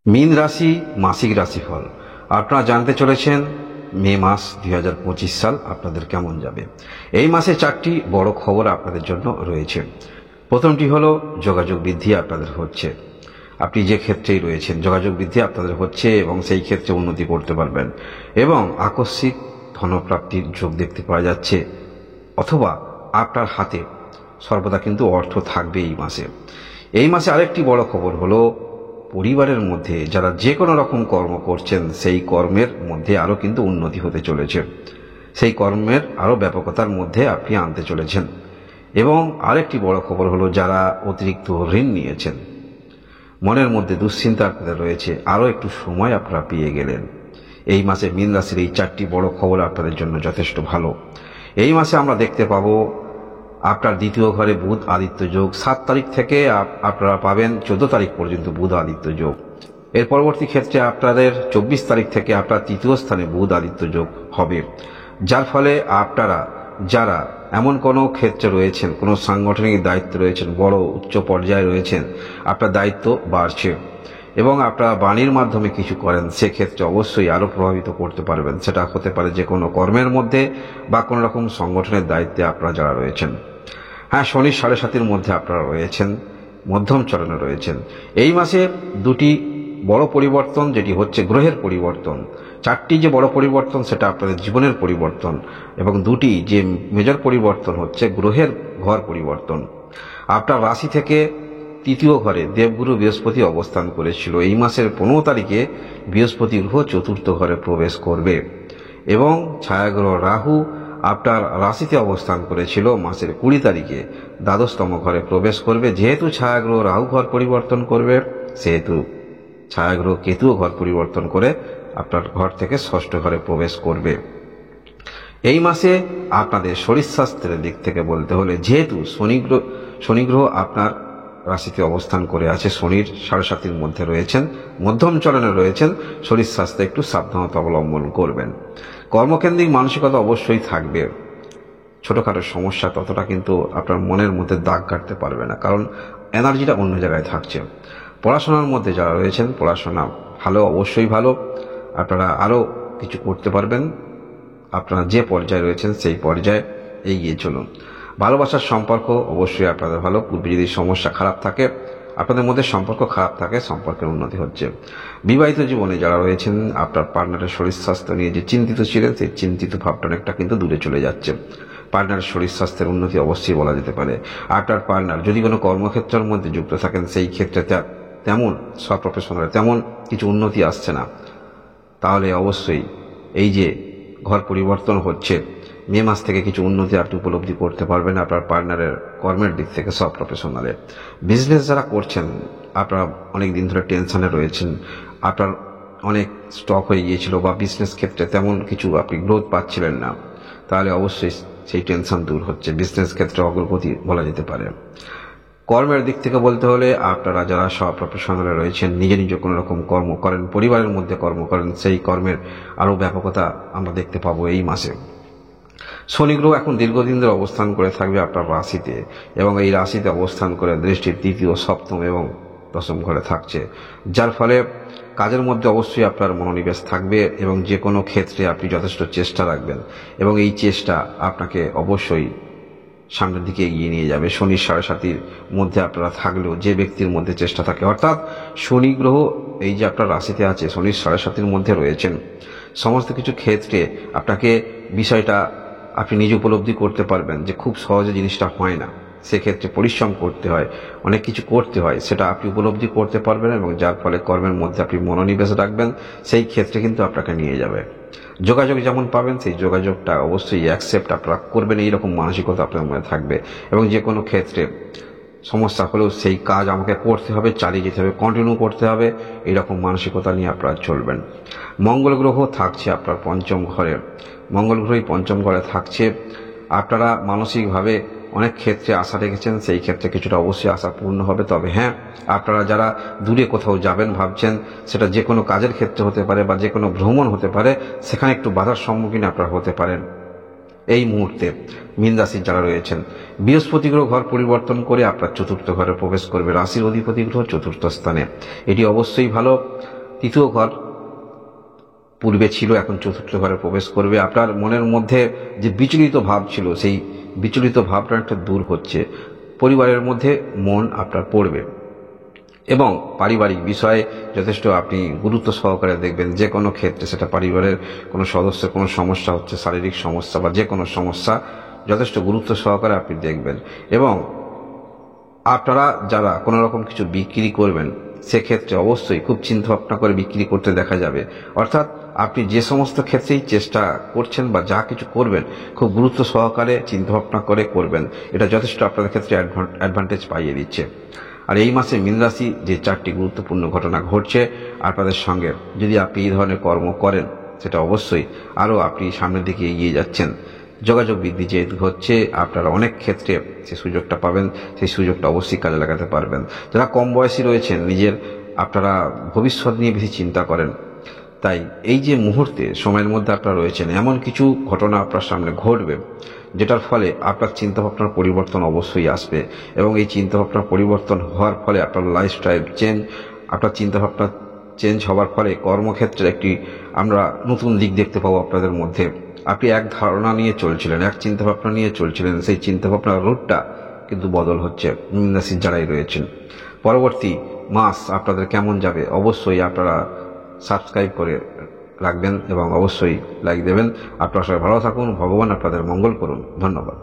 মীন রাশি মাসিক রাশিফল আপনারা জানতে চলেছেন মে মাস 2025 সাল আপনাদের কেমন যাবে। এই মাসে 4টি বড় খবর আপনাদের জন্য রয়েছে। প্রথমটি হলো যোগাযোগ বৃদ্ধি আপনাদের হচ্ছে। আপনি যে ক্ষেত্রেই রয়েছেন যোগাযোগ বৃদ্ধি আপনাদের হচ্ছে এবং সেই ক্ষেত্রে উন্নতি করতে পারবেন এবং আকস্মিক ধনপ্রাপ্তির যোগ দেখতে পাওয়া যাচ্ছে, অথবা আপনার হাতে সর্বদা কিন্তু অর্থ থাকবে এই মাসে। এই মাসে আরেকটি বড় খবর হলো পরিবারের মধ্যে যারা যে কোনো রকম কর্ম করছেন সেই কর্মের মধ্যে আরও কিন্তু উন্নতি হতে চলেছে, সেই কর্মের আরও ব্যাপকতার মধ্যে আপনি আনতে চলেছেন। এবং আরেকটি বড় খবর হলো যারা অতিরিক্ত ঋণ নিয়েছেন, মনের মধ্যে দুশ্চিন্তা আপনাদের রয়েছে, আরও একটু সময় আপনারা পেয়ে গেলেন। এই মাসে মীন রাশির এই 4টি বড় খবর আপনাদের জন্য যথেষ্ট ভালো। এই মাসে আমরা দেখতে পাবো আপনার দ্বিতীয় ঘরে বুধ আদিত্য যোগ 7 তারিখ থেকে আপনারা পাবেন 14 তারিখ পর্যন্ত বুধ আদিত্য যোগ। এর পরবর্তী ক্ষেত্রে আপনাদের 24 তারিখ থেকে আপনার তৃতীয় স্থানে বুধ আদিত্য যোগ হবে, যার ফলে আপনারা যারা এমন কোনো ক্ষেত্রে রয়েছেন, কোনো সাংগঠনিক দায়িত্ব রয়েছেন, বড় উচ্চ পর্যায়ে রয়েছেন, আপনার দায়িত্ব বাড়ছে এবং আপনারা বাণীর মাধ্যমে কিছু করেন, সেক্ষেত্রে অবশ্যই আরও প্রভাবিত করতে পারবেন। সেটা হতে পারে যে কোনো কর্মের মধ্যে বা কোনো রকম সংগঠনের দায়িত্বে আপনারা যারা রয়েছেন। হ্যাঁ, শনি 7.5-এর মধ্যে আপনারা রয়েছেন, মধ্যম চরণে রয়েছেন। এই মাসে 2টি বড় পরিবর্তন, যেটি হচ্ছে গ্রহের পরিবর্তন। 4টি যে বড় পরিবর্তন সেটা আপনাদের জীবনের পরিবর্তন, এবং 2টি যে মেজর পরিবর্তন হচ্ছে গ্রহের ঘর পরিবর্তন। আপনার রাশি থেকে তৃতীয় ঘরে দেবগুরু বৃহস্পতি অবস্থান করেছিল। এই মাসের 15 তারিখে বৃহস্পতি গ্রহ 4র্থ ঘরে প্রবেশ করবে এবং ছায়াগ্রহ রাহু আপনার রাশিতে অবস্থান করেছিল মাসের 20 তারিখে দ্বাদশতম ঘরে প্রবেশ করবে। যেহেতু ছায়াগ্রহ রাহু ঘর পরিবর্তন করবে, সেহেতু ছায়াগ্রহ কেতুও ঘর পরিবর্তন করে আপনার ঘর থেকে 6ষ্ঠ ঘরে প্রবেশ করবে। এই মাসে আপনাদের শরীর স্বাস্থ্যের দিক থেকে বলতে হলে, যেহেতু শনি গ্রহ আপনার রাশিতে অবস্থান করে আছে, শনির 7.5-এর মধ্যে রয়েছেন, মধ্যম চরণে রয়েছেন, শরীর স্বাস্থ্যে একটু সাবধানতা অবলম্বন করবেন। কর্মকেন্দ্রিক মানসিকতা অবশ্যই থাকবে। ছোটোখাটো সমস্যা ততটা কিন্তু আপনার মনের মধ্যে দাগ কাটতে পারবে না, কারণ এনার্জিটা অন্য জায়গায় থাকছে। পড়াশোনার মধ্যে যারা রয়েছেন, পড়াশোনা ভালো, অবশ্যই ভালো, আপনারা আরও কিছু করতে পারবেন। আপনারা যে পর্যায়ে রয়েছেন সেই পর্যায়ে এগিয়ে চলুন। ভালোবাসার সম্পর্ক অবশ্যই আপনাদের ভালো। পূর্বে যদি সমস্যা খারাপ থাকে, আপনাদের মধ্যে সম্পর্ক খারাপ থাকে, সম্পর্কের উন্নতি হচ্ছে। বিবাহিত জীবনে যারা রয়েছেন, আপনার পার্টনারের শরীর স্বাস্থ্য নিয়ে যে চিন্তিত ছিলেন, সেই চিন্তিত ভাবটা অনেকটা কিন্তু দূরে চলে যাচ্ছে। পার্টনারের শরীর স্বাস্থ্যের উন্নতি অবশ্যই বলা যেতে পারে। আপনার পার্টনার যদি কোনো কর্মক্ষেত্রের মধ্যে যুক্ত থাকেন, সেই ক্ষেত্রে তেমন প্রফেশনাল তেমন কিছু উন্নতি আসছে না, তাহলে অবশ্যই এই যে ঘর পরিবর্তন হচ্ছে, মে মাস থেকে কিছু উন্নতি আপনি উপলব্ধি করতে পারবেন আপনার পার্টনারের কর্মের দিক থেকে। সব প্রফেশনালে বিজনেস যারা করছেন, আপনারা অনেক দিন ধরে টেনশনে রয়েছেন, আপনার অনেক স্টক হয়ে গিয়েছিল বা বিজনেস ক্ষেত্রে তেমন কিছু আপনি গ্রোথ পাচ্ছিলেন না, তাহলে অবশ্যই সেই টেনশন দূর হচ্ছে। বিজনেস ক্ষেত্রে অগ্রগতি বলা যেতে পারে। কর্মের দিক থেকে বলতে হলে, আপনারা যারা সব প্রফেশনালে রয়েছেন, নিজে নিজে কোনো রকম কর্ম করেন, পরিবারের মধ্যে কর্ম করেন, সেই কর্মের আরও ব্যাপকতা আমরা দেখতে পাবো এই মাসে। শনি গ্রহ এখন দীর্ঘদিন ধরে অবস্থান করে থাকবে আপনার রাশিতে, এবং এই রাশিতে অবস্থান করে দৃষ্টির 3য়, 7ম এবং 10ম ঘরে থাকছে, যার ফলে কাজের মধ্যে অবশ্যই আপনার মনোনিবেশ থাকবে এবং যে কোনো ক্ষেত্রে আপনি যথেষ্ট চেষ্টা রাখবেন, এবং এই চেষ্টা আপনাকে অবশ্যই সামনের দিকে এগিয়ে নিয়ে যাবে। শনির 7.5-এর মধ্যে আপনারা থাকলেও যে ব্যক্তির মধ্যে চেষ্টা থাকে, অর্থাৎ শনি গ্রহ এই যে আপনার রাশিতে আছে, শনির 7.5-এর মধ্যে রয়েছেন, সমস্ত কিছু ক্ষেত্রে আপনাকে বিষয়টা আপনি নিজে উপলব্ধি করতে পারবেন যে খুব সহজে জিনিসটা হয় না, সেক্ষেত্রে পরিশ্রম করতে হয়, অনেক কিছু করতে হয়, সেটা আপনি উপলব্ধি করতে পারবেন এবং যার ফলে কর্মের মধ্যে আপনি মনোনিবেশ রাখবেন, সেই ক্ষেত্রে কিন্তু আপনাকে নিয়ে যাবে। যোগাযোগ যেমন পাবেন, সেই যোগাযোগটা অবশ্যই অ্যাকসেপ্ট আপনারা করবেন, এইরকম মানসিকতা আপনার মধ্যে থাকবে। এবং যে কোনো ক্ষেত্রে সমস্যা হলেও সেই কাজ আমাকে করতে হবে, চালিয়ে যেতে হবে, কন্টিনিউ করতে হবে, এইরকম মানসিকতা নিয়ে আপনারা চলবেন। মঙ্গল গ্রহ থাকছে আপনার 5ম ঘরে, মঙ্গল গ্রহই 5ম ঘরে থাকছে। আপনারা মানসিকভাবে অনেক ক্ষেত্রে আশা রেখেছেন, সেই ক্ষেত্রে কিছুটা অবশ্যই আশা পূর্ণ হবে। তবে হ্যাঁ, আপনারা যারা দূরে কোথাও যাবেন ভাবছেন, সেটা যে কোনো কাজের ক্ষেত্রে হতে পারে বা যে কোনো ভ্রমণ হতে পারে, সেখানে একটু বাধার সম্মুখীন আপনারা হতে পারেন। এই মুহূর্তে মীন রাশির যারা রয়েছেন, বৃহস্পতি গ্রহ ঘর পরিবর্তন করে আপনার 4র্থ ঘরে প্রবেশ করবে। রাশির অধিপতি গ্রহ 4র্থ স্থানে, এটি অবশ্যই ভালো। তৃতীয় ঘর পূর্বে ছিল, এখন চতুর্থ ঘরে প্রবেশ করবে। আপনার মনের মধ্যে যে বিচলিত ভাব ছিল, সেই বিচলিত ভাবটা একটা দূর হচ্ছে। পরিবারের মধ্যে মন আপনার পড়বে এবং পারিবারিক বিষয়ে যথেষ্ট আপনি গুরুত্ব সহকারে দেখবেন। যে কোনো ক্ষেত্রে, সেটা পরিবারের কোনো সদস্যের কোনো সমস্যা হচ্ছে, শারীরিক সমস্যা বা যে কোনো সমস্যা, যথেষ্ট গুরুত্ব সহকারে আপনি দেখবেন। এবং আপনারা যারা কোনো রকম কিছু বিক্রি করবেন, সেক্ষেত্রে অবশ্যই খুব চিন্তা ভাবনা করে বিক্রি করতে দেখা যাবে। অর্থাৎ আপনি যে সমস্ত ক্ষেত্রেই চেষ্টা করছেন বা যা কিছু করবেন, খুব গুরুত্ব সহকারে চিন্তা ভাবনা করে করবেন। এটা যথেষ্ট আপনাদের ক্ষেত্রে অ্যাডভান্টেজ পাইয়ে দিচ্ছে। আর এই মাসে মীন রাশি যে 4টি গুরুত্বপূর্ণ ঘটনা ঘটছে আপনাদের সঙ্গে, যদি আপনি এই ধরনের কর্ম করেন, সেটা অবশ্যই আরও আপনি সামনের দিকে এগিয়ে যাচ্ছেন। যোগাযোগ বৃদ্ধি যেহেতু হচ্ছে, আপনারা অনেক ক্ষেত্রে সেই সুযোগটা পাবেন, সেই সুযোগটা অবশ্যই কাজে লাগাতে পারবেন। যারা কম বয়সী রয়েছেন, আপনারা ভবিষ্যৎ নিয়ে বেশি চিন্তা করেন, তাই এই যে মুহূর্তে সময়ের মধ্যে আপনারা রয়েছেন, এমন কিছু ঘটনা আপনার সামনে ঘটবে যেটার ফলে আপনার চিন্তাভাবনার পরিবর্তন অবশ্যই আসবে। এবং এই চিন্তাভাবনার পরিবর্তন হওয়ার ফলে আপনার লাইফস্টাইল চেঞ্জ, আপনার চিন্তাভাবনা চেঞ্জ হওয়ার ফলে কর্মক্ষেত্রে একটি আমরা নতুন দিক দেখতে পাবো আপনাদের মধ্যে। আপনি এক ধারণা নিয়ে চলছিলেন, এক চিন্তাভাবনা নিয়ে চলছিলেন, সেই চিন্তাভাবনার রুটটা কিন্তু বদল হচ্ছে মীন রাশির যারাই রয়েছেন। পরবর্তী মাস আপনাদের কেমন যাবে অবশ্যই আপনারা সাবস্ক্রাইব করে রাখবেন এবং অবশ্যই লাইক দেবেন। আপনারা সবাই ভালো থাকুন, ভগবান আপনাদের মঙ্গল করুন। ধন্যবাদ।